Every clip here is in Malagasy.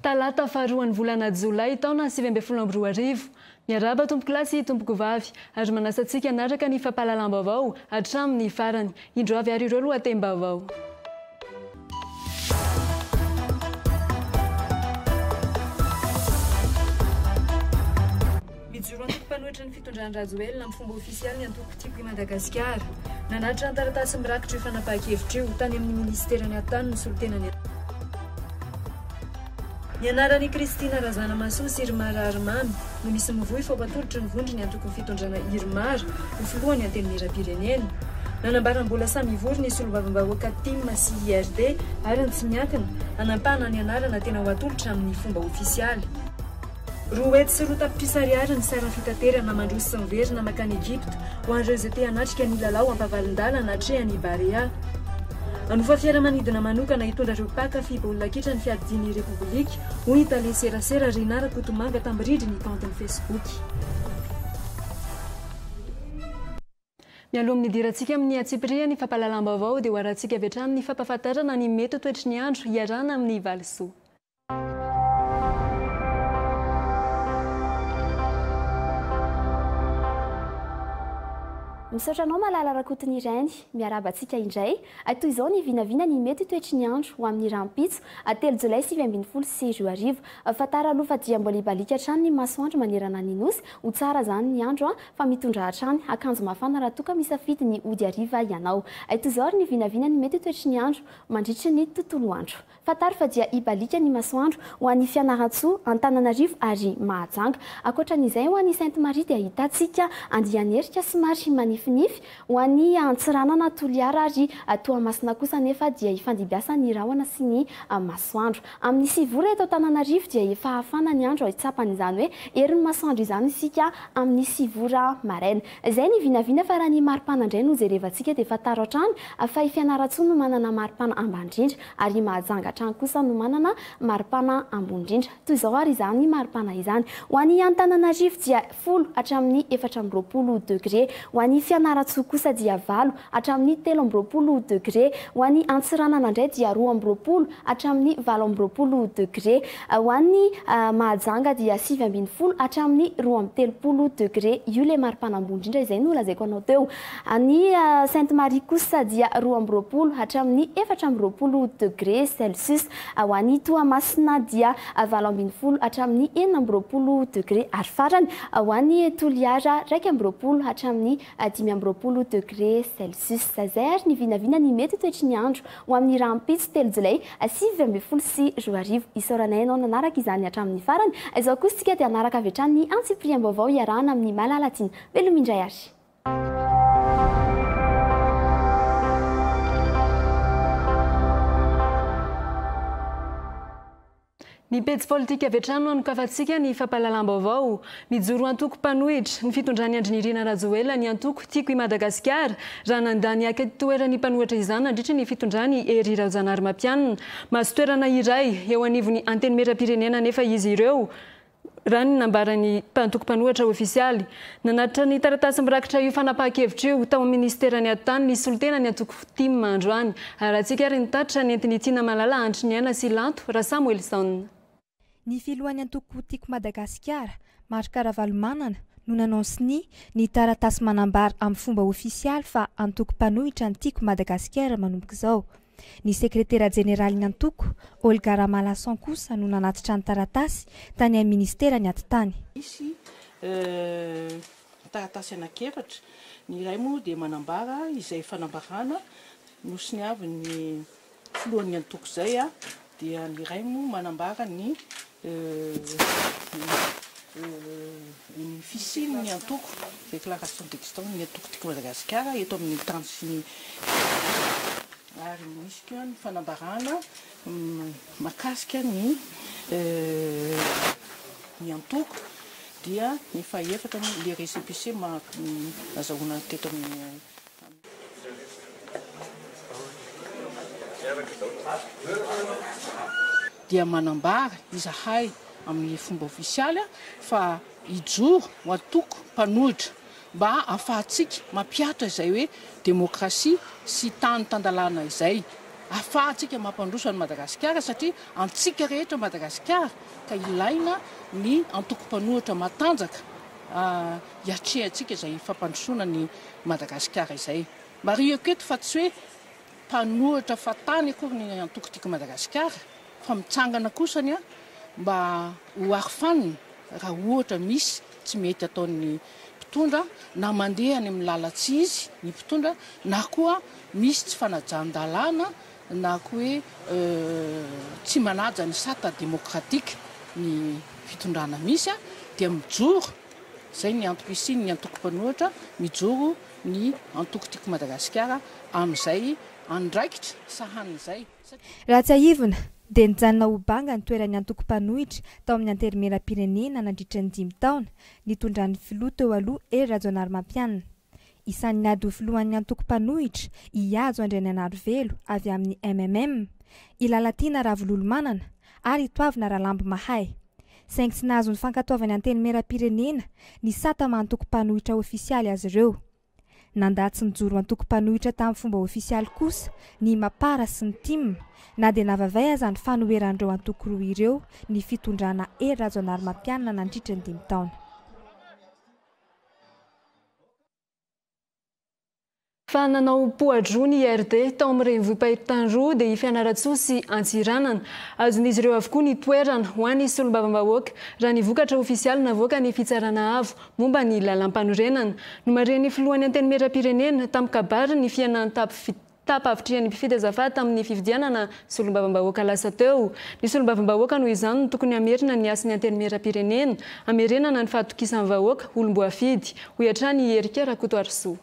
Talata faharoan'ny volana Jolay taona 2024 miaraba tompoko lasy tompoko vavy ary manasantsika natraka ny fampahalalam-baovao hatramin'ny farany. Indro avy ary ireo lohatenim-baovao. Mijoro antoko mpanohitra ny fitondrany Rajoelina amin'ny fomba ofisialy ny antoko tiako i Madagasikara. Nanatitra ny taratasy mirakitra io fanapahan-kevitra io tany amin'ny ministerany atany ny solotenany. Ny anaran'i Kristina Razanamaso sy Irmara Armamy no misy mivohy fampatolotry ny vondry ny antoko ny fitondrana Irmara ho filohany antenimieram-pirenena. Nanambaram-bola samy ivory ny solombavambahoaka TIM sy IRD ary ny tsy miankina hanampahana ny anarana tena ho atolotra amin'ny fomba ofisialy. Roa hety sy roa tapipisariary ny sarany fitaterana mandroso sy miverina makany Egypte ho an'ireo izay te hanatrika ny lalao ampavalin-dalana hatrehany Barea. Anova fiaramanidina manokana hitondra ireo mpakafy baolina kitra ny fiadiany Repoblika hoy Italia serasera Rinara Kotomanga tamin'ny rindriny compte-ny Facebook. Mialoha amin'ny dirantsika amin'ny Atsipria ny fampahalalam-baovao dia ho arantsika avy hatrany ny fampahafantarana ny mety toetry ny andro iarana amin'ny Valisoa. Misaotra anao Malala Rakotony Ireny, miaraba antsika indray. Toy izao ny vinavina ny mety toetry ny andro ho amin'ny rampitso 3 Jolay 2024 sy 10 Fatara aloha fa dia mbola hibalika hatrany ny masoandro manerana ny nosy, ho tsara zany ny andro fa mitondra hatrany akanjo mafana raha toa ka misafidy ny ody hariva ianao. Toy izao ny vinavina ny mety toetry ny andro mandritra ny tontolo andro. Fatara fa dia hibalika ny masoandro ho an'ny Fianarantsoa, Antananarivo ary Mahajanga. Ankoatran'izay ho an'ny Sainte-Marie dia ahitantsika andianerika somary manifinify ho an'ny Antsiranana, Toliara ary Toamasina kosa nefa dia hifandibiasa ny rahona sy ny masoandro. Amin'ny sivora eto Antananarivo dia efa hafana ny andro hitsapany izany hoe erin'ny masoandro izany isika amin'ny sivora maraina. Izay ny vinavina fa raha ny maripana indray no jerevantsika dia fataro hatrany fa i Fianaratsoa no manana maripana ambandrindra ary Mahajanga hatrany kosa no manana maripana ambondrindra. Toy izao ary izany maripana izany. Ho an'ny Antananarivo dia 10 hatramin'ny 420 degré. Ho an'ny Fianaratsoa kosa dia 8 hatramin'ny 13 degré. Ho an'ny Antsiranana indray dia 12 hatramin'ny 18 degré. Ho an'ny Mahajanga dia 9 hatramin'ny 13 degré. Io le maripana ambondrindra izay no lazaiko anao teo. Ny Sainte-Marie kosa dia 12 hatramin'ny 14 degré Celsius. Ho an'ny Toamasina dia 12 hatramin'ny 14 degré ary farany ho an'ny Toliara 12 hatramin'ny 15 degré Celsius. Zay ary ny vinavina ny mety toetry ny andro ho amin'ny rampitso 3 Jolay 2024 sy 10 Isaoranay ianao nanaraka izany hatramin'ny farany. Izao kosa tsika dia hanaraka avy hatrany ny Antsipiriam-baovao iarahana amin'ny Malalatina. Velomindray ary. Ny pejy politika avy hatrany no anokafantsika ny fampahalalam-baovao. Mijoro antoko mpanohitra ny fitondrany Andrinirina Rajoelina ny antoko tiako i Madagasikara raha nandany toerany mpanohitra izany nandritra ny fitondrany Hery Rajaonarimampianina. Mahazo toerana iray eo anivon'ny antenimieram-pirenena nefa izy ireo raha ny nambarany antoko mpanohitra ofisialy. Nanatitra ny taratasy mirakitra io fanapahan-kevitra io tao amin'ny ministerany atany ny solotenany antoko TIM androany. Arantsika ary nitatitra ny Antinitiana Malala Andry Niaina sy Lanto raha Samuelson. Ny filohan'ny antoko tiako Madagasikara, Marc Ravalomanana, no nanonsiny ny taratasy manambara amin'ny fomba ofisialy fa antoko mpanohitra ny tiako Madagasikara manomboka izao. Ny sekretera jeneraly antoko Olga Ramalason kosa no nanatitra ny taratasy tany amin'ny ministerany atitany. Misy taratasy anankiefatra, ny iray moa dia manambara izay fanambarana nosy ny avy ny filohan'ny antoko izay dia ny iray moa manambara ny fisiny ny antoko déclaration d'existence ny antoko tiako Madagasikara eto amin'ny transiny ary misy koa ny fanambarana makasika ny antoko dia ny fahaefatra le récépissé azahoana teto amin'ny dia manambara izahay amin'ny fomba ofisialy fa ijoro ho antoko mpanohitra mba ahafahantsika mampiatra izay hoe demokrasia sy tany tandalana izay ahafahantsika mampandroso any Madagasikara satria antsika rehetra Madagasikara ka ilaina ny antoko-panohitra matanjaka hiatrehantsika izay fampandrosona ny Madagasikara izay. Mario keto fa tsy hoe mpanohitra fatany akory ny antoko-tiako Madagasikara fa mitsangana kosany mba ho arifaniny raha ohatra misy tsy mety ataon'ny mpitondra na mandeha any amin'ny lalatsy izy ny mpitondra na koa misy tsy fanajan-dalàna na koa hoe tsy manaja ny sata demokratika ny fitondrana misy dia mijoro zay ny antoko isiny ny antoko-panohitra mijoro ny antoko-tiako Madagasikara amin'izay andraikitra sahanin'izay. Raha tsy aivina dia nijanona ho banga ny toeran'ny antoko-panohitra tao amin'ny anterimeram-pirenena nandritra ny 5 taona nitondran'ny filoha teo aloha Hery Rajaonarimampianina. Isan'ny ady ho filohan'ny antoko-panohitra Ihazo Andriananarivelo avy amin'ny MMM, Ilalatiana Ravololomanana ary Toavina Rahalamby Mahay. Saingy tsy nahazo ny fankatoavany anterimeram-pirenena ny satama antoko-panohitra ofisialy azy ireo. Nandatsy nijoro antoko-panohitra tamin'ny fomba ofisialy kosa ny Mapara sy ny Tim, na dia navavay aza ny fanoheran'ireo antoko roa ireo ny fitondrana Hery Rajaonarimampianina nandritra ny 5 taona. Fa nanao poadro ny IRD tao amin'ny renivohim-pahitan-droa dia Fianarantsoa sy Antsiranana. Azon'izy ireo avokoa ny toerana ho an'ny solombavambahoaka raha ny vokatra ofisialy navoaka ny fitsarana avo momba ny lalam-panorenana. No mareny filohan'ny antenimieram-pirenena tamin'ny kabary ny fiainan'ny tapa-avitrian'ny mpifidy azafady tamin'ny fifidianana solombavambahoaka lasa teo. Ny solombavambahoaka noho izany no tokony amerina ny asin'ny antenimieram-pirenena, amerenana ny fahatokisan'ny vahoaka olom-boafidy. Ho iatrany Erika Rakotoarisoa.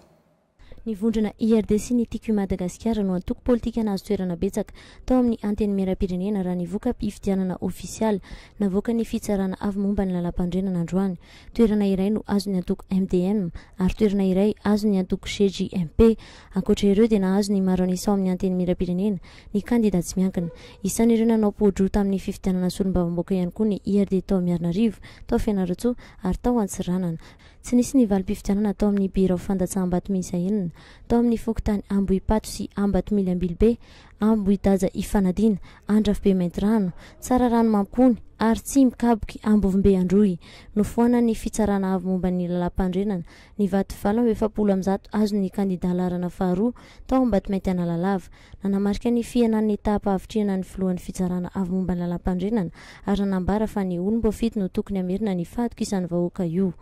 Ny vondrona IRD sy ny TQ Madagasikara no antoko politika nazo toerana betsaka tao amin'ny antenimieram-pirenena raha nivoaka mpifidianana ofisialy navoaka ny fitsarana avy momba ny lalam-pandrenana androany. Toerana iray no azo ny antoko MDM ary toerana iray azo ny antoko CJMP. Ankoatra ireo dia nahazo ny maro an'isa amin'ny antenimieram-pirenena ny kandida tsy miankina. Isan'ireo nanao podro tamin'ny fifidianana solombavambahoaka ihany koa ny IRD tao Miarinarivo, tao Fianarantsoa ary tao Antsiranana. Tsy nisy ny valim-pifidianana tao amin'ny birao fandatsaham-bato miisa enina, tao amin'ny fokontany Ambohipato sy Ambatomily Ambilobe, Ambohidaja Ifanadina, Andrafo be Maintirano, Tsararano Mampony ary tsy mikaboky Ambovimbe Androy. Nofoana ny fitsarana avy momba ny lalam-pandrenana ny vato vala 700 azo ny kandida larana faharoa tao Ambatomaityana Lalava. Nanamarika ny fiainan'ny tapa-avitriana ny filohan'ny fitsarana avy momba ny lalam-pandrenana ary nanambara fa ny olom-boafidy no tokony amerina ny fahatokisan'ny vahoaka io.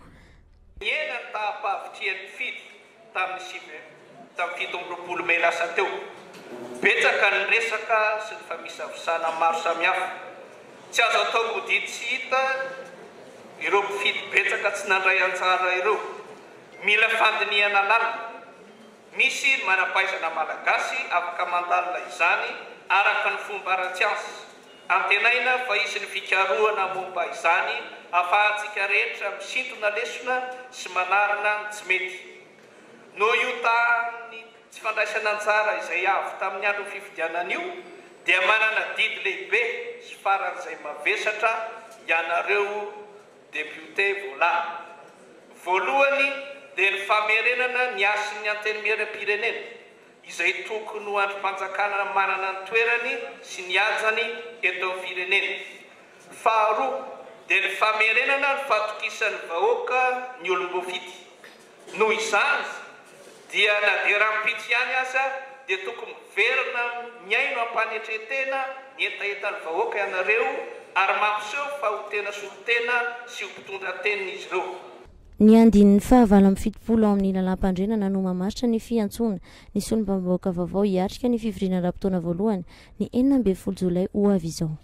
Niena ny tapa-avitrian'ny fidy tamin'ny 7 Mey lasa teo. Betsaka ny resaka sy ny famisavisana maro samihafa. Tsy azo atao modidy tsy hita ireo mpifidy betsaka tsy nandray antsara ireo. Mila fandiniana lalina. Misy manampaizana malagasy afaka mandalina izany araka ny fomba ara-tsiansa. Antenaina fa isy ny fikarohana momba izany ahafahantsika rehetra misintona lesona sy manarina ny tsy mety. No io tany tsy fandraisana antsara izay avy tamin'ny andro fifidianana io dia manana didy lehibe sy faran'izay mavesatra ianareo député vola. Voalohany dia ny famerenana ny asin'ny antenimieram-pirenena izay tokony ho androm-panjakana manana ny toerany sy ny ajany eto amin'ny firenena. Faharoa dia ny famerenana ny fahatokisan'ny vahoaka ny olom-boafidy. Noho izany dia na dia rampitsy ihany aza dia tokony verina miaino ampanetretena ny entaentan'ny vahoaka ianareo ary mampiseho fa ho tena solotena sy ho mpitondra teniny izy ireo. Ny andin'ny fahavala amin'ny fitopolo ao amin'ny lalam-pandrenana no mamaritra ny fiantsoana ny solombavambahoaka vaovao hiatrika ny fivoriana ra-potoana voalohany ny 19 Jolay ho avy izao.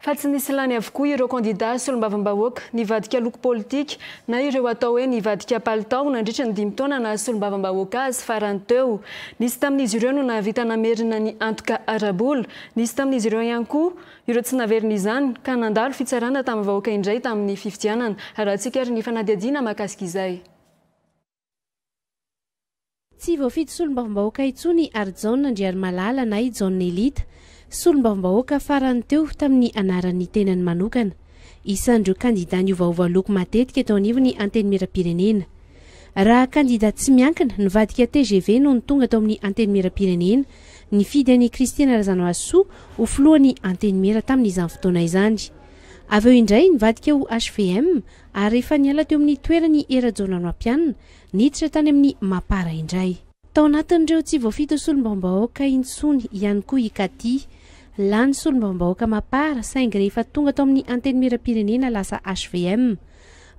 Fa tsy nisy lany avokoa ireo kandida solombavambahoaka nivadika loko politika na ireo atao hoe nivadika palitao nandritra ny 5 taona na solombavambahoaka azy farany teo. Nisy tamin'izy ireo no nahavita namerina ny antoka arabola, nisy tamin'izy ireo ihany koa ireo tsy naverina izany ka nandalo fitsarana tamin'ny vahoaka indray tamin'ny fifidianana. Raha antsika ary ny fanadihadiana mahakasika izay. Tsy voafidy solombavambahoaka intsony ary John Andriamalala na i John Elita. Solombavambahoaka farany teo tamin'ny anaran'ny tenany manokana. Isan'ireo kandida niovaova loko matetika eto anivony antenimieram-pirenena. raha kandida tsy miankina nivadika TGV no ny tonga tao amin'ny anteny mera-pirenena ny fidy any Kristina Razanoasoa ho filohan'ny anteny mera tamin'izany fotoana izany. Avy eo indray nivadika ho HVM ary rehefa niala teo amin'ny toerany era-jaonano ampianina niditra tany amin'ny Mapara indray. Tao anatin'ireo tsy voafito solombavam-bahoaka intsony ihany koa Ikaty. Lany solombavam-bahoaka Mapara saingy rehefa tonga tao amin'ny anteny mera-pirenena lasa HVM.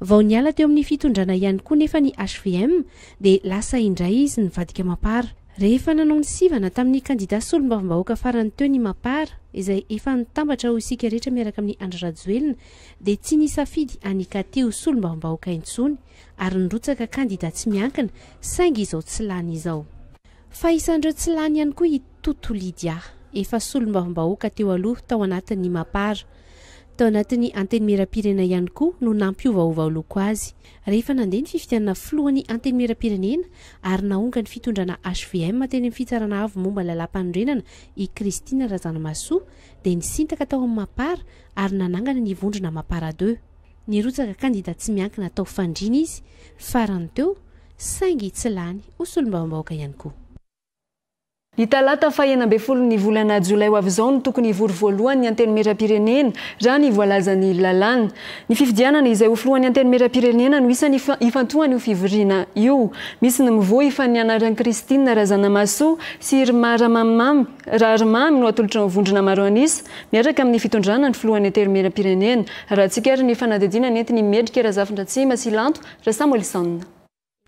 Vao niala teo amin'ny fitondrana ihany koa nefa ny HVM dia lasa indray izy nivadika Mapara. Rehefa nanao ny sivana tamin'ny kandida solombavam-bahoaka farany teo ny Mapara izay efa nitambatra ho isika rehetra miaraka amin'ny Andry Rajoelina dia tsy nisafidy any Ikaty ho solombavam-bahoaka intsony ary nirotsaka kandida tsy miankina saingy izao tsy lany izao. Fa isan'ireo tsy lany ihany koa i Toto Lydia efa solombavam-bahoaka teo aloha tao anatin'ny Mapara. Tao anatin'ny anteny mera-pirenena ihany koa no nampiovaova loko azy. Rehefa nandeha ny fifidianana filohan'ny anteny mera-pirenena ary naonga ny fitondrana HVM teny amin'ny fitsarana avo momba lalam-panorenana i Kristina Razanoasoa dia nisintaka tao amin'ny Mapara ary nanangana ny vondrona Mapara 2. Nirotsaka kandida tsy miankina tao fandrina izy farany teo saingy tsy lany ho solombavam-bahoaka ihany koa. Ny talata faha 12 ny volana Jolay ho avy izao no tokony hivory voalohany ny anteny mera-pirenena raha ny voalazan'ny lalàna. Ny fifidianana izay ho filohan'ny anteny mera-pirenena no isan'ny ifantohany io fivoriana io. Misy ny mivoa ifanianaran'i Kristina Razanoasoa sy Irma Rarimamy no atolotra ny vondrona maro anisa miaraka amin'ny fitondrana ny filohan'ny anteny mera-pirenena. Raha tsika ary ny fanadidina nentiny Mendrika Razafindratsima sy Lanto raha Samuel Sanna.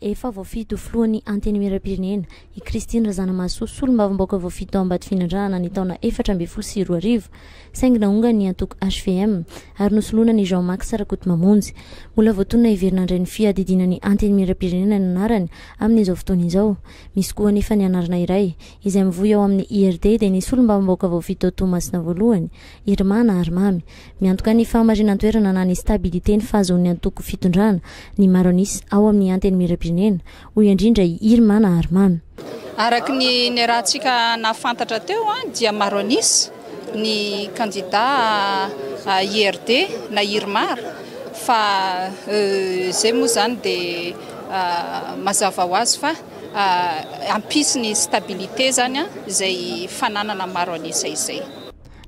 Efa voafito filohan'ny anteny mera-pirenena i Kristina Razanoasoa solombavam-bahoaka voafito ao Ambatofinandrana ny taona 2024 saingy naonga ny antoko HVM ary nosoloana ny Jean-Marc Sarakoto-Mamonjy. Mbola voatonona hiverina indray ny fiadidinan'ny anteny mera-pirenena ny anarany amin'izao fotoana izao. Misy koa anefa ny anarana iray izay mivoy ao amin'ny IRD dia ny solombavam-bahoaka voafito Tomasina voalohany Irma Rarimamy miantoka ny fahamarinan-toerana na ny stabilité ny fahazoan'ny antoko fitondrana ny maro anisa ao amin'ny anteny mera-pirenena hoy indrindra Irma Rarimamy. Araka ny rahantsika nafantatra teo dia maro anisa ny kandida IRD na Irma fa zay moa zany dia mazava ho azy fa ampisy ny stabilité zany izay fananana maro anisa izay.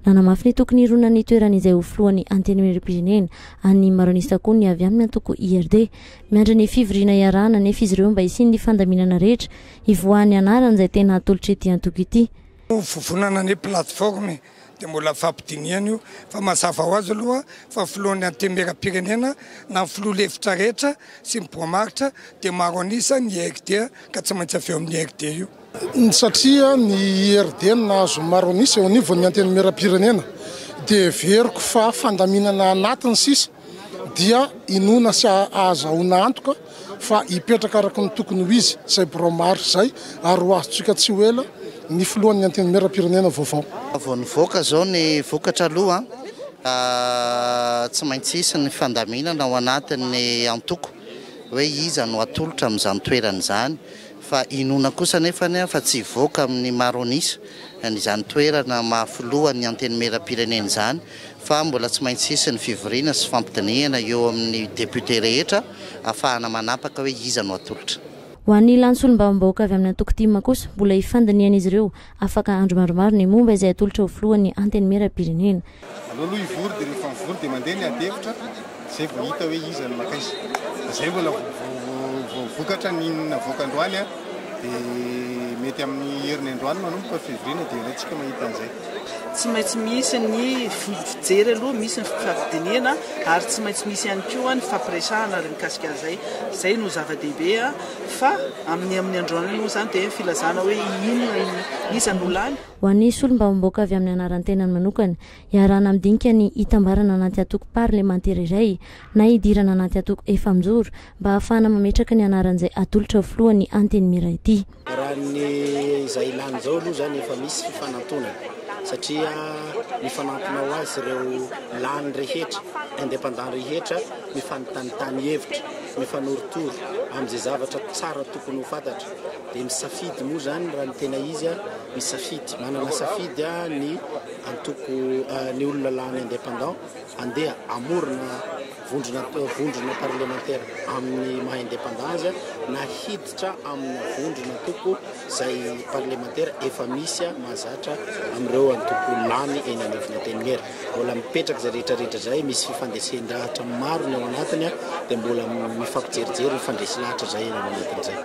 Nanamafy ny tokony irona ny toerana izay ho filohan'ny anteny mera-pirenena any maro anisa koa ny avy amin'ny antoko IRD miandra ny fivoriana iarahana nefa izy ireo mba hisiny ny fandaminana rehetra hivoahan'ny anarana izay tena atolotra ety antoko ity. Fivonana ny plateforme dia mbola fampidiniana io fa mazava ho azy aloha fa filohan'ny anteny mera-pirenena na filoha lefitra rehetra sy miboamaritra dia maro anisa ny IRD ka tsy maintsy avy eo amin'ny IRD io. Satria ny IRD nahazo maro anisa eo anivon'ny anteny mera-pirenena dia veriko fa fandaminana anatiny sisa dia inona sy ahazahoana antoka fa hipetraka araka ny tokony ho izy izay bromaritra izay ary ho azontsika tsy ho ela ny filohan'ny anteny mera-pirenena vaovao. Vao nivoaka zao ny vokatra aloha tsy maintsy isy ny fandaminana ao anatin'ny antoko hoe iza no atolotra amin'izany toerana izany fa inona kosa nefa fa tsy voaka amin'ny maro anisa n'izany toerana mahafilohan'ny anteny mera-pirenena izany fa mbola tsy maintsy isy ny fivoriana sy fampidinihana eo amin'ny député rehetra ahafahana manapaka hoe iza no atolotra. Ho an'ny lany solombavam-bahoaka avy amin'ny antoko Tima kosa mbola hifandiniana izy ireo afaka andro maromaro ny momba izay atolotra ho filohan'ny anteny mera-pirenena. Aloha ivory dia rehefa mivory dia mandeha ny adevitra izay vao hita hoe iza no maka izy. Izay mbola vokatra ny inona voaka-androany dia mety amin'ny herin'ny androany manomboka fivoriana dia ilayntsika mahita an'izay. Tsy maintsy misy ny fijery aloha misy ny fampidiniana ary tsy maintsy misy ihany koa ny fampiresahana ary mikasika an'izay. Izay no zava-dehibe fa amin'ny androany aloha izany dia filazana hoe inona iza no lany. Ho an'ny solombavam-bahoaka avy amin'ny anaran-tenany manokana iarahana amin'dinika ny hitambarana anaty antoko parlementaire iray na hidirana anaty antoko efamijoro mba ahafahana mametraka ny anaran'izay atolotra ho filohan'ny anteny mera ity. Raha ny izay ilany izao aloha zany efa misy fifanantonana satria mifanantona ho azy ireo lany rehetra indépendant rehetra mifanotanitany hevitra mifanorotoro amin'izay zavatra tsara tokony ho fantatra dia misafidy moa zany raha ny tena izy misafidy manana safidy ny antoko ny olona lany indépendant andeha amorona vondrona parlementaire amin'ny maha indépendance nahiditra amin'ny vondrona toko zay parlementaire efa misy mahazatra amin'ireo antoko lany eny anivony Antenimera. Mbola mipetraka zay rehetrarehetra zay, misy fifandresendrahatra maro ny ao anatiny dia mbola mifampijerijery mifandresy lahatra zay eny anatin'izay.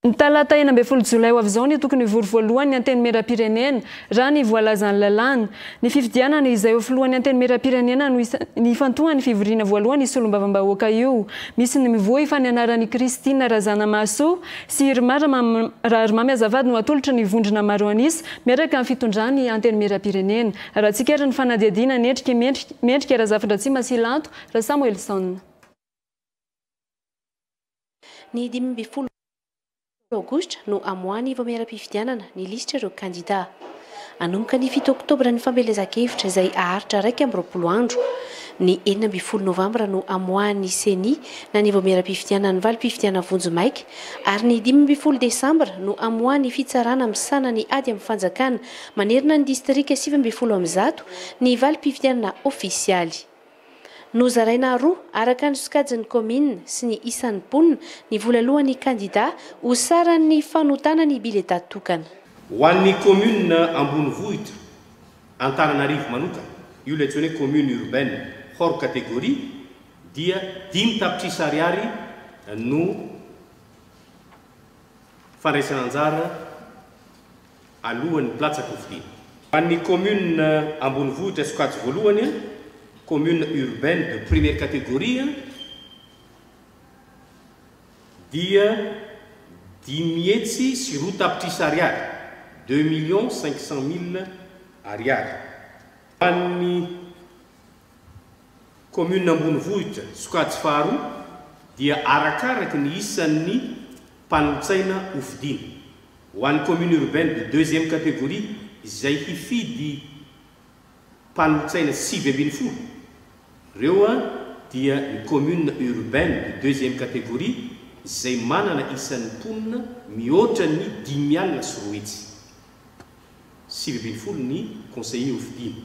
Ny talata 9 Jolay ho avy izao ny tokony vory voalohany ny antenimieram-pirenena raha ny voalazan'ny lalàna. Ny fifidianana izay ho filohan'ny antenimieram-pirenena no nifantohany fivoriana voalohany solom-bavam-bahoaka io. Misy ny mivoy fa ny anaran'i Kristina Razanamaso sy Rarimamy Azavady no atolotra ny vondrona maro anisa miaraka amin'ny fitondrany antenimieram-pirenena. Raha tsikera ny fanadihadiana mendrika Razafindratsima sy Lanto, raha Samuelson. Ny 12 Aogositra no amoahany vao miara-pifidianana ny lisitra ireo kandida. Anomboka ny 7 Oktobra ny fambelezan-kevitra izay aharitra 20 andro. Ny 12 Novambra no amoahany seni na ny vao miara-pifidianana ny valim-pifidianana Vonjomaika ary ny 15 Desambra no amoahany fitsarana misana ny ady amin'ny fanjakana manerina ny distrika 7 ny valim-pifidianana ofisialy. Nozaraina roa araka ny sokajin'ny commune sy ny isan'ny mponina ny volalohan'ny kandida ho saran'ny fanotana ny bileta tokana. Ho an'ny commune Ambonivohitra Antananarivo manokana, io ilay hoe commune urbaine hors catégorie dia 5 tapitrisa ariary no fandraisana anjara alohan'ny platsaka hofidiana. Ho an'ny commune Ambonivohitra sokajy voalohany commune urbaine de première catégorie dia 10 sy roa tapitrisa ariary 2 500 000 ariary. An'ny commune Ambonivohitra sokajy faharoa dia arakaraky ny isan'ny mpanolotsaina hofidiana. Ho an'ny commune urbaine de deuxième catégorie izay hifidy mpanolotsaina 7 reo dia ny commune urbaine de deuxième catégorie izay manana isan'ny mponina mihoatra ny 5 sy roa hetsy. 7 ny conseiller hofidiana.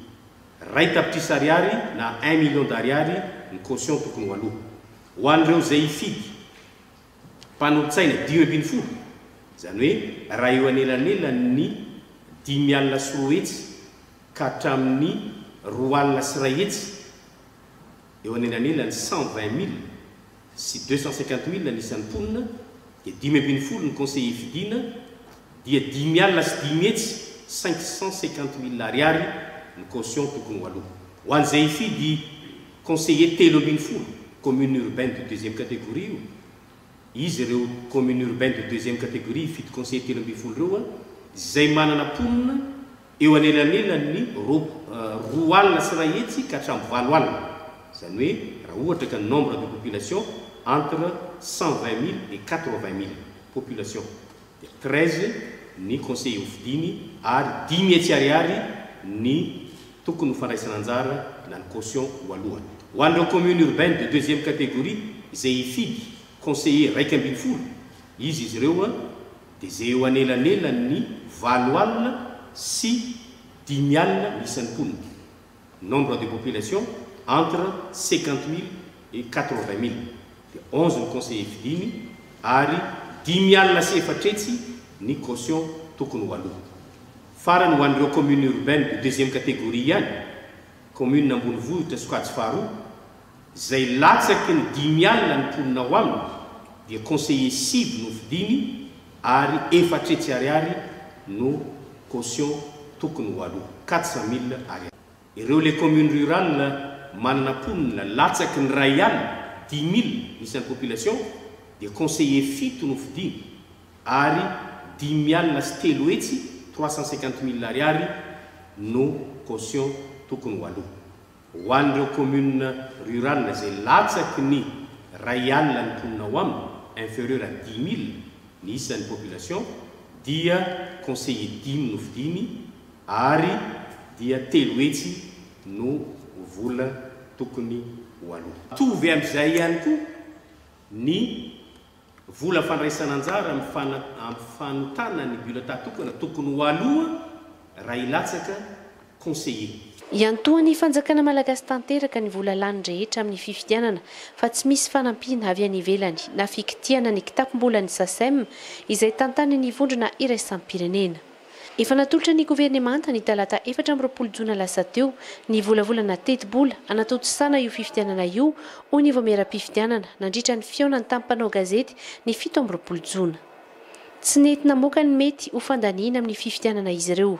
Ray tapitrisa ariary na 1 million d'ariary ny caution tokony ho aloha. Ho an'ireo zay hifidy mpanolotsaina 10 zany hoe raha eo anelanelan'ny 5 sy roa hetsy ka hatramin'ny 2 sy ray hetsy eo anelanelany 120 000 sy 250 000 nisan'ny mponina dia 10 ny conseiller fidiana dia 5 sy 10 hetsy 550 000 ariary ny caution tokony ho aloha. Ho an'izay hifidy conseiller 30 commune urbaine de deuxième catégorie io, izy ireo commune urbaine de deuxième catégorie hifidy conseiller 30 reo izay manana mponina eo anelanelan'ny 2 sy ray hetsy ka hatramin'ny 4 alina. Zany hoe raha ohatra ka nombre de population entre 120 000 et 80 000 population. 13 ny conseiller hofidiny ary 10 hetsy ariary ny tokony fandraisana anjara na ny caution ho alohany. Ho an'ireo commune urbaine de deuxième catégorie izay hifidy conseiller 12 izy ireo dia izay eo anelanelan'ny 4 alina sy 10 alina isan'ny mponina. Nombre de population entre 50 000 et 80 000. 11 ny conseiller fidiny ary 10 alina sy 4 hetsy ny caution tokony ho aloha. Farany ho an'ireo commune urbaine de deuxième catégorie ihany, commune Ambonivohitra sokajy faharoa izay latsaky ny 10 alina ny mponina ho aminy dia conseiller 6 no fidiny ary 4 hetsy ariary no caution tokony ho aloha 400 000 ariary. Ireo les communes rurales manana mponina latsaky ny ray alina 10 000 isan'ny population dia conseiller 7 no fidiny ary 10 alina sy 3 hetsy 350 000 ariary no caution tokony ho aloha. Ho an'ireo commune rurales izay latsaky ny ray alina ny mponina ho aminy inférieur à 10 000 ny isan'ny population dia conseiller 10 no fidiny ary dia 3 hetsy no vola tokony ho aloha. Tovy amin'izay ihany koa ny vola fandraisana anjara amin'ny fanotana ny bulletin tokony ho aloha raha ilatsaka conseiller. iantoany fanjakana malagasy tanteraka ny vola lany rehetra amin'ny fifidianana fa tsy misy fanampiana avy any ivelany na fikitiana ny kitapom-bola ny SACEM izay tantany ny vondrona iraisam-pirenena. Efa natolotra ny governemanta ny talata 4 jona lasa teo ny volavolana teti-bola anatotosana io fifidianana io ho ny voamera-pifidianana nandritra ny fionany tampanao gazety ny 7 jona. Tsy nentina moka ny mety ho fandaniana amin'ny fifidianana izy ireo.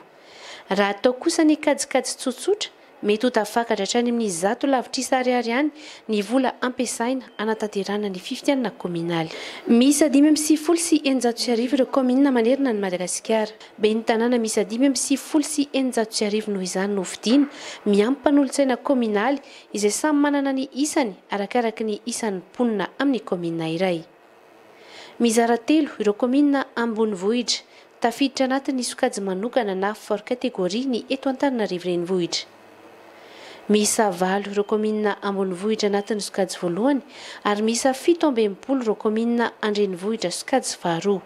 Raha atao kosa ny kajikajy tsotsotra mety ho tafakatra hatrany amin'ny 100 lavitra ariary ihany ny vola ampiasaina anatanterana ny fifidianana kominaly. Misy 590 ireo komina manerana ny Madagasikara. Be ny tanàna misy 590 noho izany novidiana miampy mpanolontsaina kominaly izay samy manana ny isany arakaraka ny isan'ny mponina amin'ny komina iray. Mizara 3 ireo komina ambonivohitra tafiditra anatin'ny sokajy manokana na for kategoria ny eto Antananarivo renivohitra. Misa 9 ireo komina ambonivohitra anatin'ny sokajy voalohany ary misa 17 ireo komina andrenivohitra sokajy faharoa.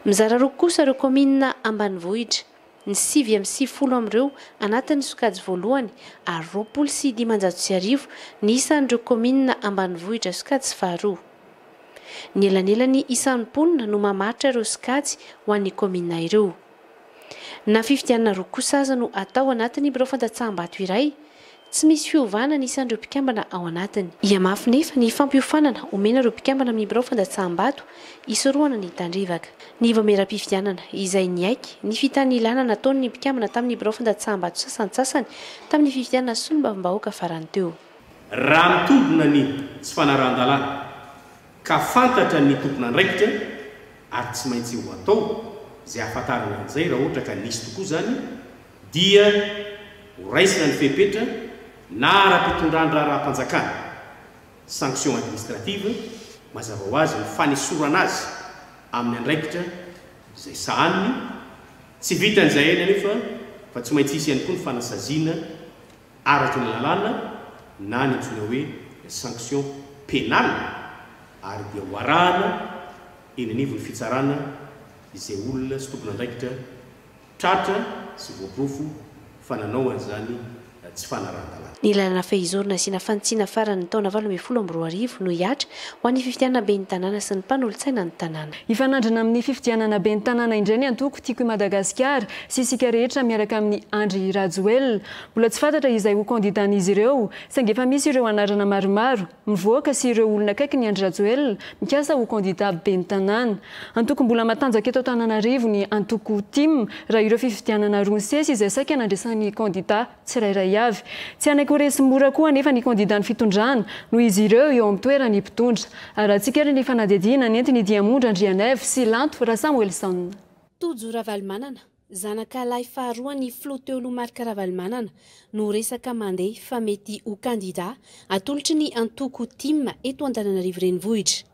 Mizara 2 kosa ireo komina ambanivohitra ny 9 amin'ireo anatin'ny sokajy voalohany ary 25 ny isan'ireo komina ambanivohitra sokajy faharoa. Ny elanelany isan'ny mponina no mamaritra ireo sokajy ho an'ny komina ireo. Na fifidianana roa kosa aza no atao anatin'ny birao fandatsaham-bato iray, tsy misy fiovana ny isan'ireo mpikambana ao anatiny. Iamafy nefa ny fampiofanana omena ireo mpikambana amin'ny birao fandatsaham-bato isorohana ny tandrevaka. Ny voamera-pifidianana izay niaiky ny fitany ilana nataon'ny mpikambana tamin'ny birao fandatsaham-bato sasantsasany tamin'ny fifidianana solombavam-bahoaka farany teo. Raha mitondona ny tsy fanarahan-dalàna ka fantatra ny tompona andraikitra ary tsy maintsy ho atao izay ahafantarana an'izay raha ohatra ka nisy tokoa zany dia ho raisina ny fepetra na ara-pitondran-dra raha-mpanjakana sanction administrative mazava ho azy ny fanesorana azy amin'ny andraikitra izay sahaniny tsy vitan'izay eny anefa fa tsy maintsy isy ihany koa ny fanasaziana araky ny lalàna na ny antsoina hoe sanction pénale ary dia hoarahana eny anivony fitsarana izay olona sy tompona andraikitra tratra sy voaprofo fananao an'izany tsy fanarahan-dalàna. Ny lalana fehizorana sy nafantsiana farany taona 2012 no hiatra ho an'ny fifidianana be ny tanàna sy ny mpanolontsaina ny tanàna. Ifanandrana amin'ny fifidianana be ny tanàna indray ny antoko tiako i Madagasikara sy isika rehetra miaraka amin'ny Andry Rajoelina. Mbola tsy fantatra izay ho kandidan'izy ireo, saingy efa misy ireo anarana maromaro mivoaka sy ireo olona akaiky ny Andry Rajoelina mikasa ho kandida be ny tanàna. Antoko mbola matanjaka eto Antananarivo ny antoko TIM raha ireo fifidianana roa ny sesy izay saika nandraisan'ny kandida tsirairay avy. Tsy anankoresy mora koa nefa ny kandida ny fitondrana no izy ireo eo amin'ny toerany mpitondra. Arahantsika ery ny fanadihadiana nentiny Diamondra Andrianève sy Lanto raha Samuelson. Tojo Ravalomanana, zanaka lahy faharoa ny Floteolo Marka Ravalomanana no resaka mandeha fa mety ho kandida atolotry ny antoko TIM eto Antananarivo renivohitra.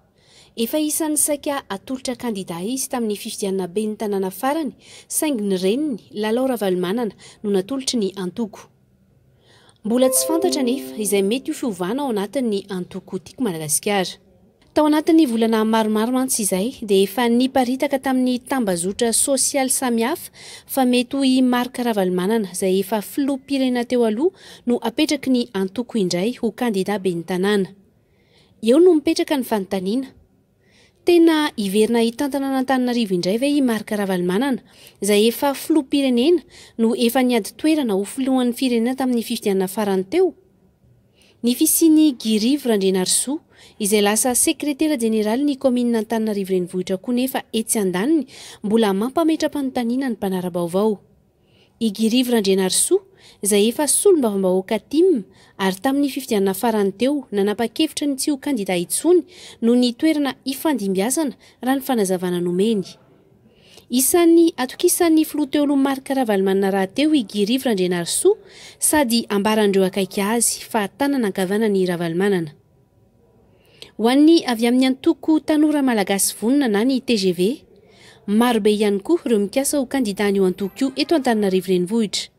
Efa isan'ny saika atolotra kandida izy tamin'ny fifidianana be ny tanàna farany, saingy ny reniny Lalao Ravalomanana no natolotry ny antoko. Mbola tsy fantatra nefa izay mety ho fiovana ao anatin'ny antoko tiako Madagasikara. Tao anatin'ny volana maromaro mantsy izay dia efa niparitaka tamin'ny tambazotra sosialy samihafa fa mety ho i Marka Ravalomanana izay efa filoham-pirenena teo aloha no apetraky ny antoko indray ho kandida be ny tanàna. Eo no mipetraka ny fanontaniana. Tena iverina hitantana Antananarivo indray ve i Marka Ravalomanana izay efa filoham-pirenena no efa niady toerana ho filohan'ny firenena tamin'ny fifidianana farany teo? Ny fisiany Girivo Randrianarsoa izay lasa sekretera jeneraly ny komina Antananarivo renivohitra koa nefa etsy andaniny mbola mampametra-panontaniana ny mpanara-baovao. I Girivo Randrianarsoa izay efa solombavam-bahoaka TIM ary tamin'ny fifidianana farany teo nanapa-kevitra ny tsy ho kandida intsony no ny toerana ifandimbiazana raha ny fanazavana nomeny. Isan'ny atokisan'ny Floteolo Marka Ravalomanana rahateo i Girivo Randrianarsoa sady ambarandreo akaiky azy fa tanana ankavanany Ravalomanana. Ho an'ny avy amin'ny antoko tanora malagasy vonona na ny TGV, marobe ihany koa ireo mikasa ho kandida io antoko io eto Antananarivo renivohitra.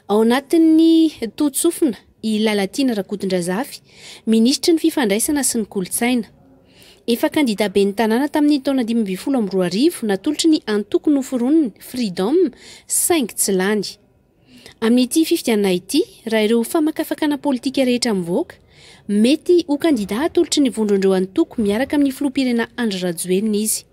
Ao anatin'ny totsofina i Lalatiana Rakotondrazafy, minisitry ny fifandraisana sy ny kolotsaina. Efa kandida be ny tanàna tamin'ny taona 2012 natolotry ny antoko noforoniny Freedom saingy tsy lany. Amin'ity fifidianana ity raha ireo famakafakana politika rehetra mivoaka mety ho kandida atolotry ny vondrondreo antoko miaraka amin'ny filoham-pirenena Andry Rajoelina izy.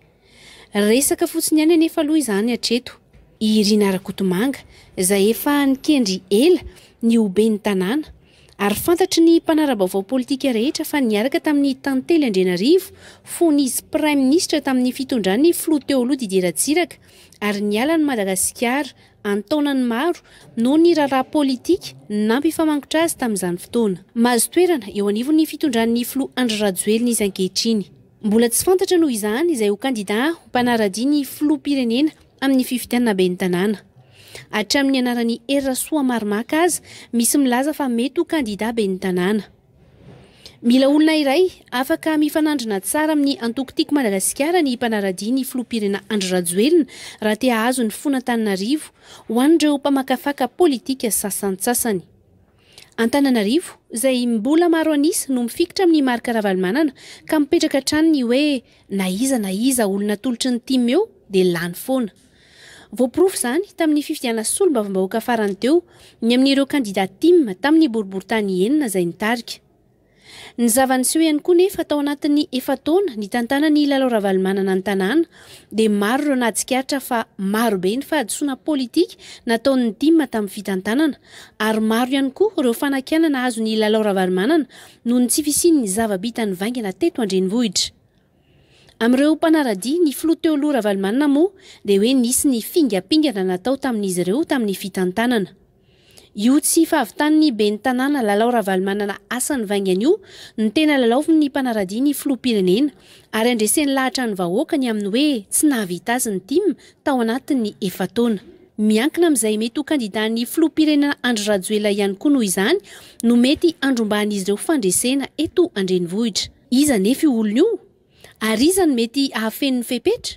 Resaka fotsiny ihany anefa aloha izany hatreto. I Irina Rakotomanga izay efa nikendry ela ny oben'ny tanàna ary fantatry ny mpanara-baovao politika rehetra fa niaraka tamin'ny tantely Andrianarivo fon'izy Prime Ministre tamin'ny fitondran'ny filoha teo aloha Didier Ratsiraka ary niala ny Madagasikara antaonany maro noho ny raharaha politika nampifamangotra azy tamin'izany fotoana. Mahazo toerana eo anivon'ny fitondran'ny filoha Andry Rajoelina izy ankehitriny. Mbola tsy fantatra noho izany izay ho kandida ho mpanara-dia filoham-pirenena amin'ny fifidianana ben'ny tanàna. Hatramin'ny anaran'ny Erasoa Marimaka aza misy milaza fa mety ho kandida ben'ny tanàna. Mila olona iray afaka mifanandrina tsara amin'ny antoko tiako Madagasikara ny mpanara-dia ny filoham-pirenena Andry Rajoelina raha te hahazo ny fon'Antananarivo ho an'ireo mpamakafaka politika sasantsasany. Antananarivo izay mbola maro anisa no mifikitra amin'ny marika Ravalomanana ka mipetraka hatrany ny hoe na iza olona tolotry ny time eo dia lany foana. Voaporofo izany tamin'ny fifidianana solombavambahoaka farany teo ny amin'ireo kandida time tamin'ny boriboritany enina izay nitarika. Ny zava-niseho ihany koa nefa tao anatin'ny efataona ny tantanan'ny lalao Ravalomanana ny tanàna dia maro ireo nahatsikaritra fa maro be ny fahadisoana politika nataon'ny time tamin'ny fitantanana ary maro ihany koa ireo fanakiana azo ny lalao Ravalomanana noho ny tsy fisian'ny zava-bitany vaingana teto Andrenivohitra. Amin'ireo mpanara-dia ny filoha teo aloha Ravalomanana moa dia hoe nisy ny fingapingana natao tamin'izy ireo tamin'ny fitantanana. Io tsy fahavitan'ny ben'ny tanàna lalao Ravalomanana asany vaingana io ny tena lalaovin'ny mpanara-dia ny filoham-pirenena ary andresen'ny lahatra ny vahoaka ny amin'ny hoe tsy nahavita azy ny time tao anatin'ny efataona. Miankina amin'izay mety ho kandidan'ny filoham-pirenena Andry Rajoelina ihany koa noho izany no mety andrombahan'izy ireo fandresena eto Andrenivohitra. Iza nefa io olona io? Ary iza no mety ahafen'ny fepetra?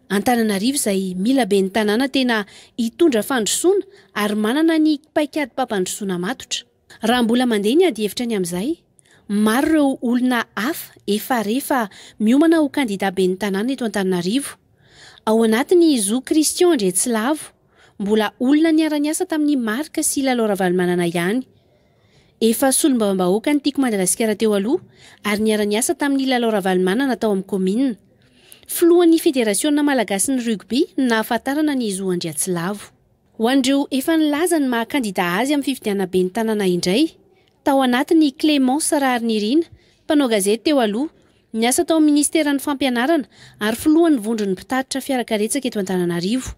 Antananarivo izay mila ben'ny tanàna tena hitondra fandrosoana ary manana ny paikady mpampandrosoana matotra. Raha mbola mandeha ny ady hevitra ny amin'izay, maro ireo olona hafa efa rehefa miomana ho kandida ben'ny tanàna eto Antananarivo. Ao anatiny Zo Christian Andretsilavo, mbola olona niara-niasa tamin'ny marika sy lalao Ravalomanana ihany. Efa solombavambahoaka ny tiako Madagasikara teo aloha ary niara-niasa tamin'ny lalao Ravalomanana tao amin'ny komina. Filohan'ny Federasiona Malagasy ny rugby nahafantarana ny Zo Andretsilavo. Ho an'ireo efa nilaza ny mahakandida azy amin'ny fifidianana ben'ny tanàna indray, tao anatiny Clémence Rarinirina, mpanao gazety teo aloha, niasa tao amin'ny ministeran'ny fampianarana ary filohan'ny vondron'ny mpitatitra fiarakaretsaka eto Antananarivo.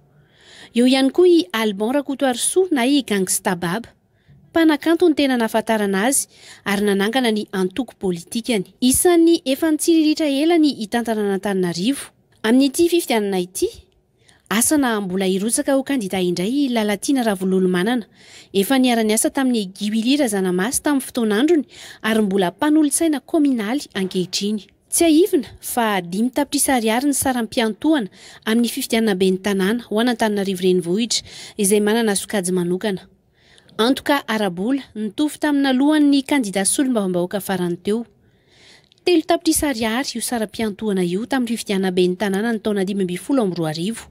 Eo ihany koa i Alban Rakotoarisoa na i Gangsta Baba. Mpanakanto ny tena nahafantarana azy ary nanangana ny antoko politikany. Isan'ny efa nitsiriritra ela ny hitantanana Antananarivo. Amin'ity fifidianana ity, asana mbola hirotsaka ho kandida indray Lalatiana Ravolomanana. Efa niara-niasa tamin'ny Giwili Razanamasi tamin'ny fotoan'androny ary mbola mpanolontsaina kominaly ankehitriny. Tsy ahivina fa 5 tapitrisa ariary ny saram-piantohana amin'ny fifidianana ben'ny tanàna ho an'Antananarivo renivohitra izay manana sokajy manokana. Antoka arabola nitovy tamina lohan'ny kandida solombavambahoaka farany teo. 3 tapitrisa ariary io saram-piantohana io tamin'ny fifidianana ben'ny tanàna ny taona 2012.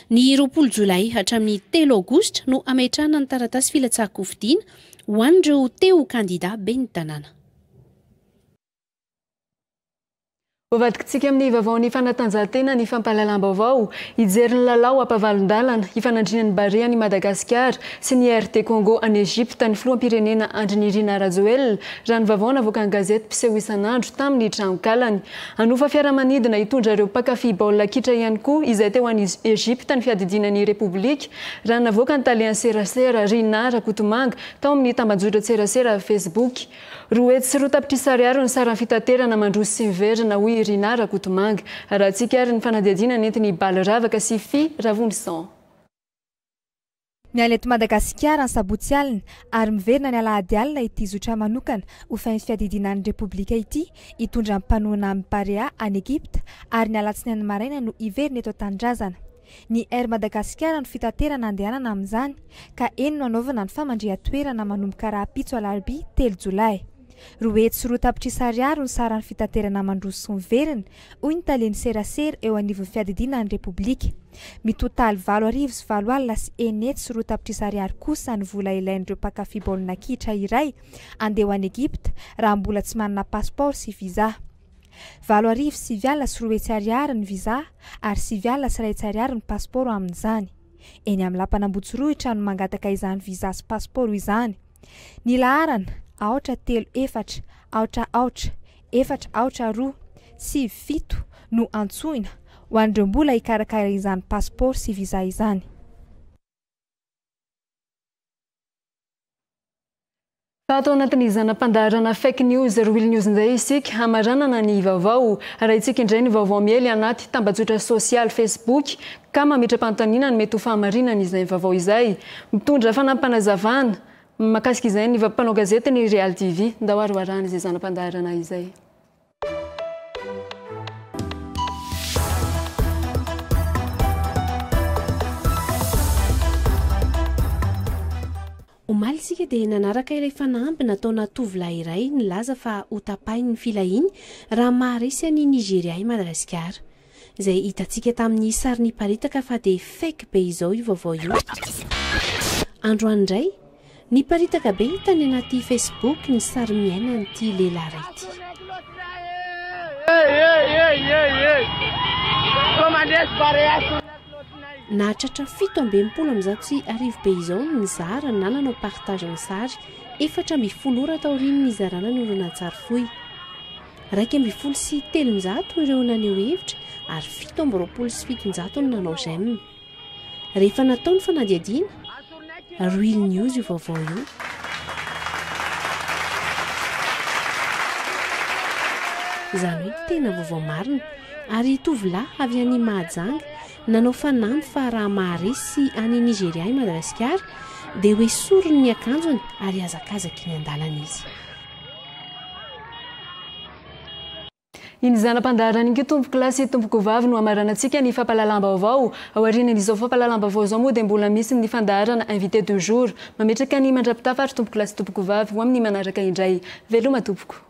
Ny 20 Jolay hatramin'ny 3 Aogositra no ametrahana ny taratasy filatsaham-pifidiana ho an'ireo teo kandida ben'ny tanàna. Vavadikintsika amin'ny vaovaon'ny fanatanjahantena ny fampahalalam-baovao hijery ny lalao ampavalon-dalana hifanandrinan'ny Barea ny Madagasikara sy ny RD Congo any Egypte ny filoham-pirenena Andry Irina Rajoelina raha ny vaovao navoaka ny gazety mpiseho isan'andro tamin'ny tranonkalany. Hanofa fiaramanidina hitondra ireo mpakafy baolina kitra ihany koa izay teo any Egypte ny fiadidinan'ny Repoblika raha navoaka ny talian serasera Irina Rakotomanga tao amin'ny tambajotran serasera Facebook. Roa hetsy sy roa tapitrisa ariary ny saran'ny fitaterana mandroso sy miverina hoy Irina Rakotomanga. Raha tsika ary ny fanadihadiana nentin'ny Balaravaka sy Fi Ravondrison. Miala eto Madagasikara ny sabotsy alina ary miverina ny alahady alina ity zotra manokana ho fainy fiadidinan'ny Repoblika ity hitondra mpanoana amin'ny Barea any Egypte ary ny alatsinainy maraina no iverina eto Tandrazana. Ny Air Madagasikara no fitaterana andehanana amin'izany ka eny no anaovana ny famandria-toerana manomboka raha pitso alarobia 3 Jolay. roety sy roa tapitrisy ariary ny sarany fitaterana mandroso sy miveriny hoy ny taleny serasera eo anivon'ny fiadidina ny repoblika mitotaly 8 sy 7 alina sy enety sy roa tapitrisy ariary kosa ny vola ilain'ireo mpakafy baolina kitra iray andeha ho any Egipta raha mbola tsy manana passeport sy visa 8 sy 9 alina sy roetsy ariary ny visa ary 9 alina sy raitsy ariary ny passeport amin'izany eny amin'ny lampanambotsirohitra no mangataka izany visa sy passeport izany ny laharana 834 442 7 no antsoina ho an'ireo mbola hikarakara izany passeport sy visa izany. Atao anatin'izana mpandaharana fake news real news indray isika hamaranana ny vaovao raha isika indray ny vaovao miely anaty tambazotra sosialy Facebook ka mametra-panontaniana ny mety ho fahamarinana izay vaovao izay mitondra fanampanazavana makasika izay ny mpanao gazety ny Real TV ndahoaroarana izay zana mpandaharana izay. Omaly isika dia nanaraka ilay fanampy nataona tovolahy iray nilaza fa ho tapainy ny filahiny raha maharesy any Nigeria i Madagasikara. Izay hitantsika tamin'ny sary niparitaka fa dia fake be izao io vaovao io. Androany indray niparitaka be hitany anaty Facebook ny sary miaina an'ity lehilahy iray ity. Nahatratra 720 sy 1000 be izao ny zara nananao partage ny sary 410 ora taorian'ny nizarana ny oronan-tsary fohy 220 sy 300 ireo naneo hevitra ary 720 sy 700 no nanao j'aime. Rehefa natao ny fanadihadiana Real News io vaovao io. Izany hoe tena vaovao marina ary tovolahy avy any Mahajanga nanao fanampy fa raha maharesy sy any Nigeria i Madagasikara dia hoe sorony ny akanjony ary azakazaka iny an-dalana izy. Iny zanam-pandaharana iny tompoko lahy sy tompoko vavy no amaranantsika ny fampahalalam-baovao ao aorian'izao fampahalalam-baovao izao moa dia mbola misy ny fandaharana invité du jour mametraka ny mandrapitafa ary tompoko lahy sy tompoko vavy ho amin'ny manaraka indray. Veloma tompoko.